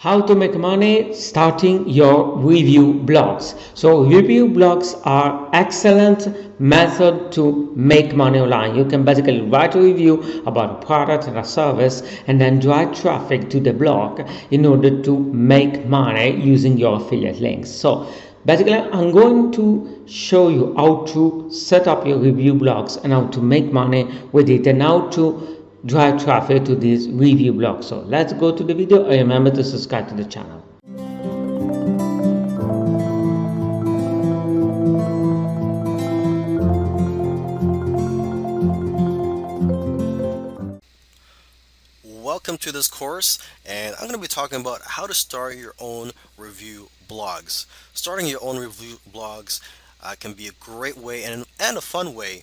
How to make money starting your review blogs. So review blogs are excellent method to make money online. You can basically write a review about a product and a service and then drive traffic to the blog in order to make money using your affiliate links. So basically I'm going to show you how to set up your review blogs and how to make money with it and how to drive traffic to these review blogs. So let's go to the video and remember to subscribe to the channel. Welcome to this course, and I'm going to be talking about how to start your own review blogs. Starting your own review blogs can be a great way and a fun way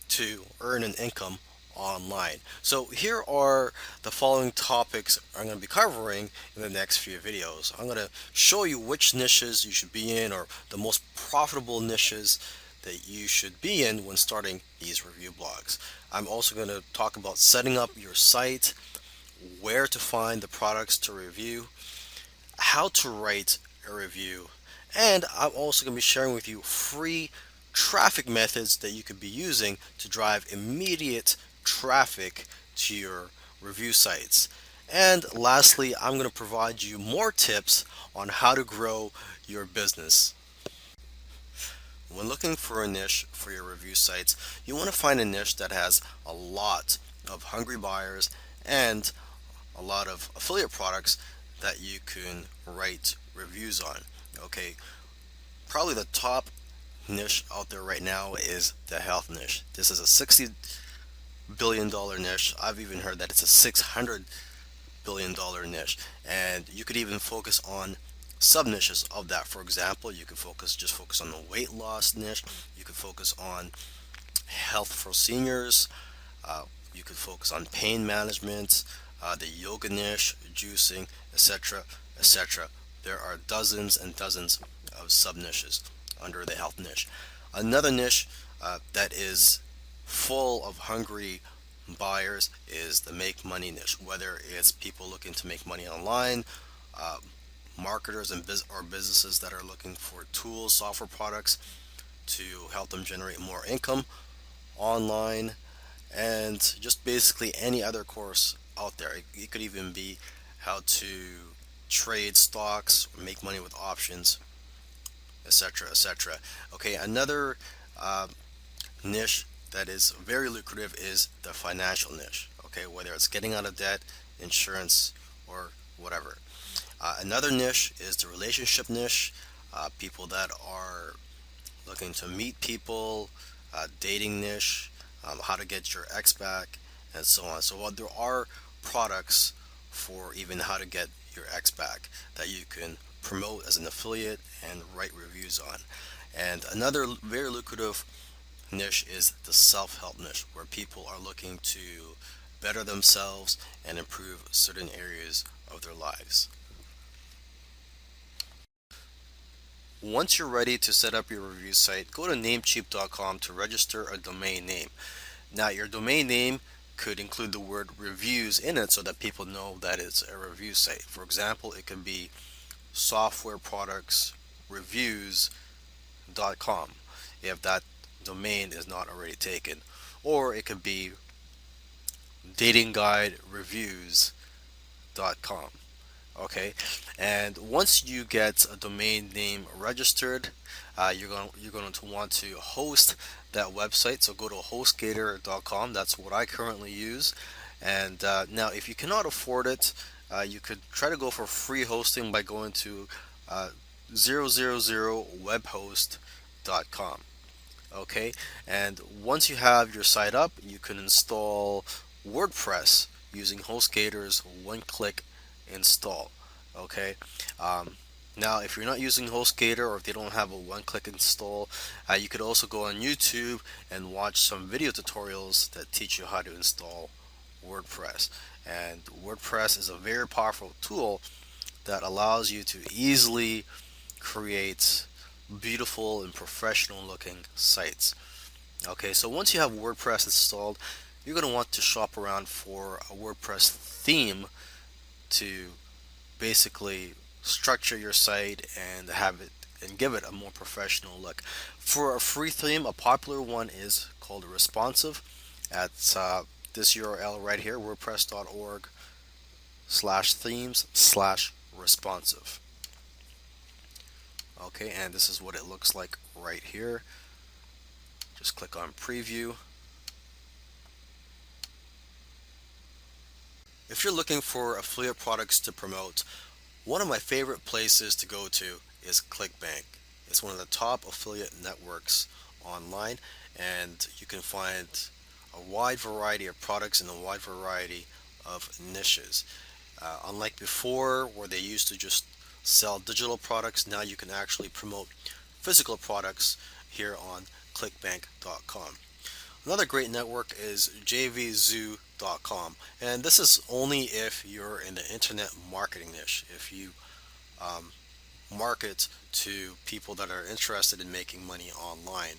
to earn an income online. So here are the following topics I'm going to be covering in the next few videos. I'm going to show you which niches you should be in, or the most profitable niches that you should be in when starting these review blogs. I'm also going to talk about setting up your site, where to find the products to review, how to write a review, and I'm also going to be sharing with you free traffic methods that you could be using to drive immediate traffic to your review sites. And lastly, I'm going to provide you more tips on how to grow your business. When looking for a niche for your review sites, you want to find a niche that has a lot of hungry buyers and a lot of affiliate products that you can write reviews on. Okay, probably the top niche out there right now is the health niche. This is a $60 billion niche. I've even heard that it's a $600 billion niche, and you could even focus on sub niches of that. For example, you could just focus on the weight loss niche. You could focus on health for seniors. You could focus on pain management, the yoga niche, juicing, etc., etc. There are dozens and dozens of sub niches under the health niche. Another niche that is full of hungry buyers is the make money niche. Whether it's people looking to make money online, marketers and or businesses that are looking for tools, software products to help them generate more income online, and just basically any other course out there. It could even be how to trade stocks, make money with options, etc., etc. Okay, another niche that is very lucrative is the financial niche. Okay, whether it's getting out of debt, insurance, or whatever. Another niche is the relationship niche. People that are looking to meet people, dating niche, how to get your ex back, and so on. So while there are products for even how to get your ex back that you can promote as an affiliate and write reviews on. And another very lucrative niche is the self-help niche, where people are looking to better themselves and improve certain areas of their lives. Once you're ready to set up your review site, go to namecheap.com to register a domain name. Now, your domain name could include the word reviews in it so that people know that it's a review site. For example, it could be softwareproductsreviews.com if that domain is not already taken. Or it could be datingguidereviews.com. Okay, and once you get a domain name registered, you're going to want to host that website. So go to hostgator.com. That's what I currently use. And now, if you cannot afford it, you could try to go for free hosting by going to 000webhost.com. Okay, and once you have your site up, you can install WordPress using HostGator's one-click install. Okay, now if you're not using HostGator, or if they don't have a one-click install, you could also go on YouTube and watch some video tutorials that teach you how to install WordPress. And WordPress is a very powerful tool that allows you to easily create beautiful and professional looking sites. Okay, so once you have WordPress installed, you're going to want to shop around for a WordPress theme to basically structure your site and have it and give it a more professional look. For a free theme, a popular one is called responsive. At this URL right here, wordpress.org/themes/responsive. Okay, and this is what it looks like right here. Just click on preview. If you're looking for affiliate products to promote, one of my favorite places to go to is ClickBank. It's one of the top affiliate networks online, and you can find a wide variety of products in a wide variety of niches. Unlike before, where they used to just sell digital products, now you can actually promote physical products here on clickbank.com. Another great network is jvzoo.com, and this is only if you're in the internet marketing niche. If you um, market to people that are interested in making money online.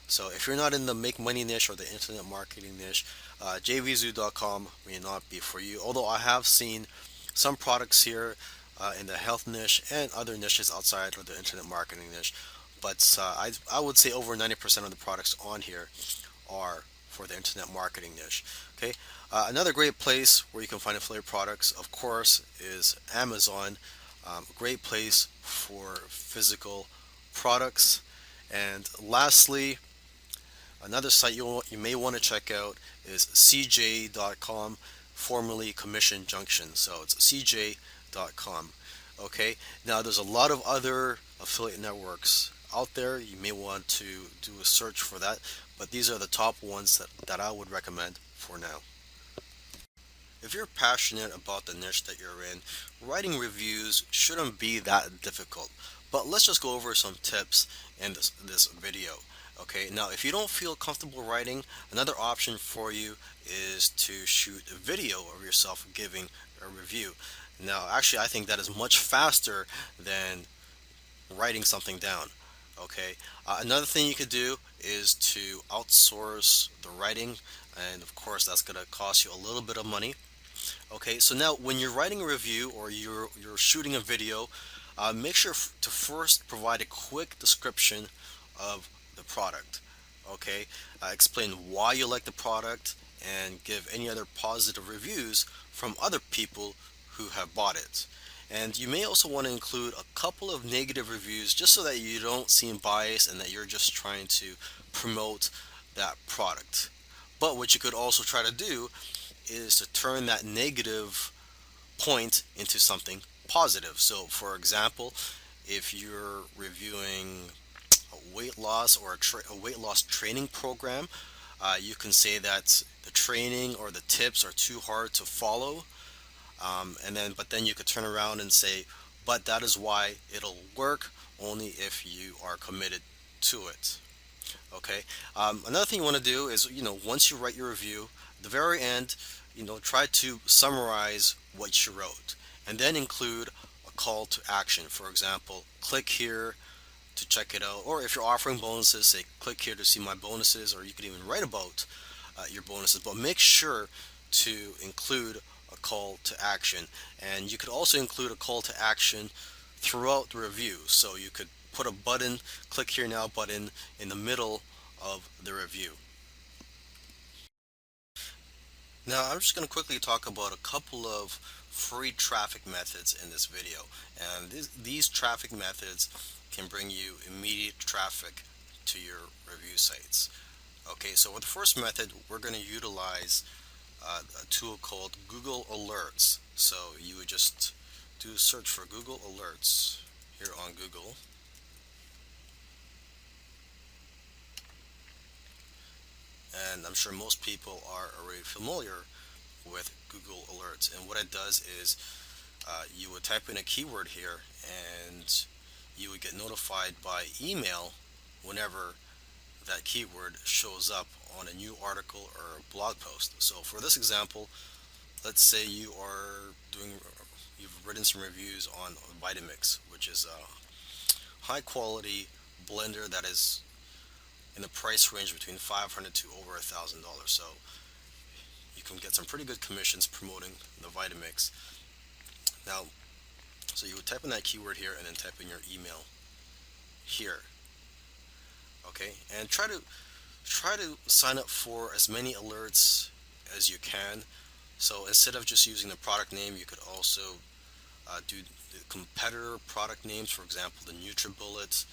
So if you're not in the make money niche or the internet marketing niche, jvzoo.com may not be for you. Although I have seen some products here in the health niche and other niches outside of the internet marketing niche, but I would say over 90% of the products on here are for the internet marketing niche. Okay, another great place where you can find affiliate products, of course, is Amazon. A great place for physical products. And lastly, another site you may want to check out is cj.com, formerly Commission Junction. So it's cj.com. Okay, now there's a lot of other affiliate networks out there. You may want to do a search for that, but these are the top ones that I would recommend for now. If you're passionate about the niche that you're in, writing reviews shouldn't be that difficult. But let's just go over some tips in this video. Okay, now if you don't feel comfortable writing, another option for you is to shoot a video of yourself giving a review. Now, actually, I think that is much faster than writing something down. Okay, another thing you could do is to outsource the writing, and of course, that's going to cost you a little bit of money. Okay, so now when you're writing a review or you're shooting a video, make sure to first provide a quick description of the product. Okay, explain why you like the product and give any other positive reviews from other people who have bought it. And you may also want to include a couple of negative reviews just so that you don't seem biased and that you're just trying to promote that product. But what you could also try to do is to turn that negative point into something positive. So, for example, if you're reviewing a weight loss or a weight loss training program, you can say that the training or the tips are too hard to follow, but then you could turn around and say, but that is why it'll work only if you are committed to it. Okay. Another thing you want to do is, once you write your review, at the very end, try to summarize what you wrote, and then include a call to action. For example, click here to check it out, or if you're offering bonuses, say click here to see my bonuses, or you could even write about your bonuses. But make sure to include a call to action, and you could also include a call to action throughout the review. So you could put a button, click here now button in the middle of the review. Now I'm just going to quickly talk about a couple of free traffic methods in this video, and these traffic methods can bring you immediate traffic to your review sites. Okay, so with the first method, we're going to utilize a tool called Google Alerts. So you would just do a search for Google Alerts here on Google. And I'm sure most people are already familiar with Google Alerts. And what it does is you would type in a keyword here and you would get notified by email whenever that keyword shows up on a new article or a blog post. So for this example, let's say you've written some reviews on Vitamix, which is a high quality blender that is in the price range between $500 to over $1,000. So you can get some pretty good commissions promoting the Vitamix. Now, So you would type in that keyword here and then type in your email here. Okay, and try to sign up for as many alerts as you can. So instead of just using the product name, you could also do the competitor product names, for example, the NutriBullet,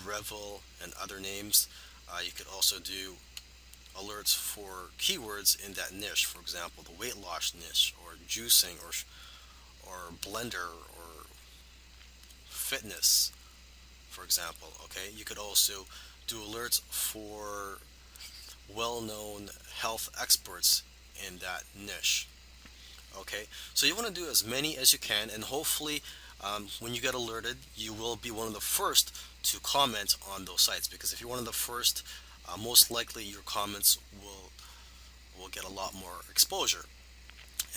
Breville, and other names. You could also do alerts for keywords in that niche, for example, the weight loss niche, or juicing, or blender, or fitness, for example. Okay, you could also do alerts for well-known health experts in that niche. Okay, so you want to do as many as you can, and hopefully, when you get alerted, you will be one of the first to comment on those sites. Because if you're one of the first, most likely your comments will get a lot more exposure.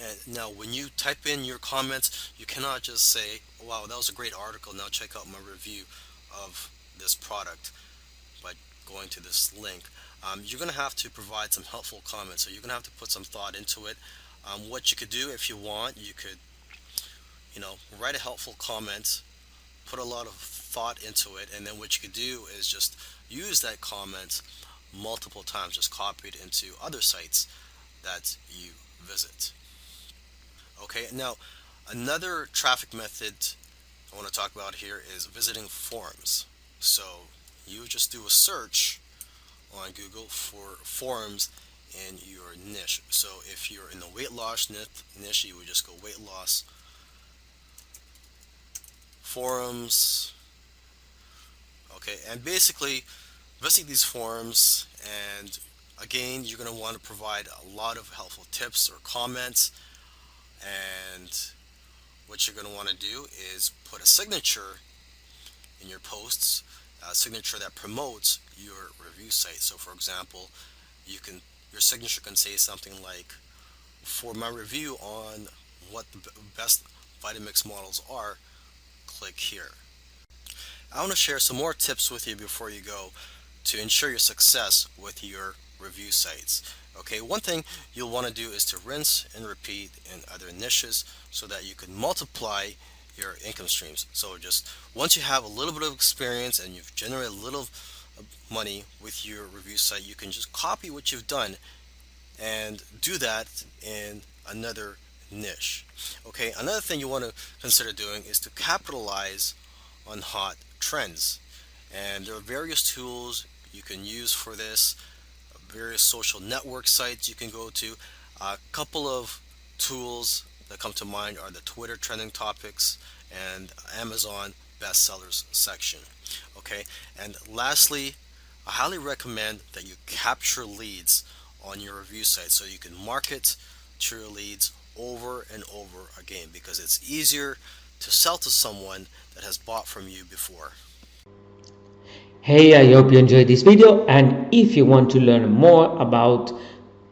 And now, when you type in your comments, you cannot just say, "Wow, that was a great article. Now check out my review of this product," by going to this link. You're going to have to provide some helpful comments. So you're going to have to put some thought into it. What you could do, if you want, you could, write a helpful comment, put a lot of thought into it, and then what you could do is just use that comment multiple times, just copy it into other sites that you visit. Okay, now another traffic method I want to talk about here is visiting forums. So you just do a search on Google for forums in your niche. So if you're in the weight loss niche, you would just go weight loss forums. Okay, and basically visit these forums, and again, you're going to want to provide a lot of helpful tips or comments. And what you're going to want to do is put a signature in your posts, a signature that promotes your review site. So for example, your signature can say something like, "For my review on what the best Vitamix models are, click here." I want to share some more tips with you before you go to ensure your success with your review sites. Okay, one thing you'll want to do is to rinse and repeat in other niches so that you can multiply your income streams. So just once you have a little bit of experience and you've generated a little money with your review site, you can just copy what you've done and do that in another niche. Okay, another thing you want to consider doing is to capitalize on hot trends. And there are various tools you can use for this, various social network sites you can go to. A couple of tools that come to mind are the Twitter trending topics and Amazon bestsellers section. Okay, and lastly, I highly recommend that you capture leads on your review site so you can market to your leads over and over again, because it's easier to sell to someone that has bought from you before. Hey, I hope you enjoyed this video, and if you want to learn more about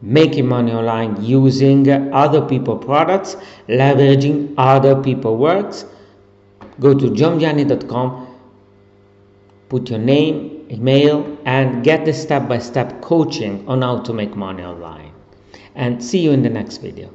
making money online using other people products, leveraging other people works, go to johnvianney.com, put your name, email, and get the step-by-step coaching on how to make money online. And see you in the next video.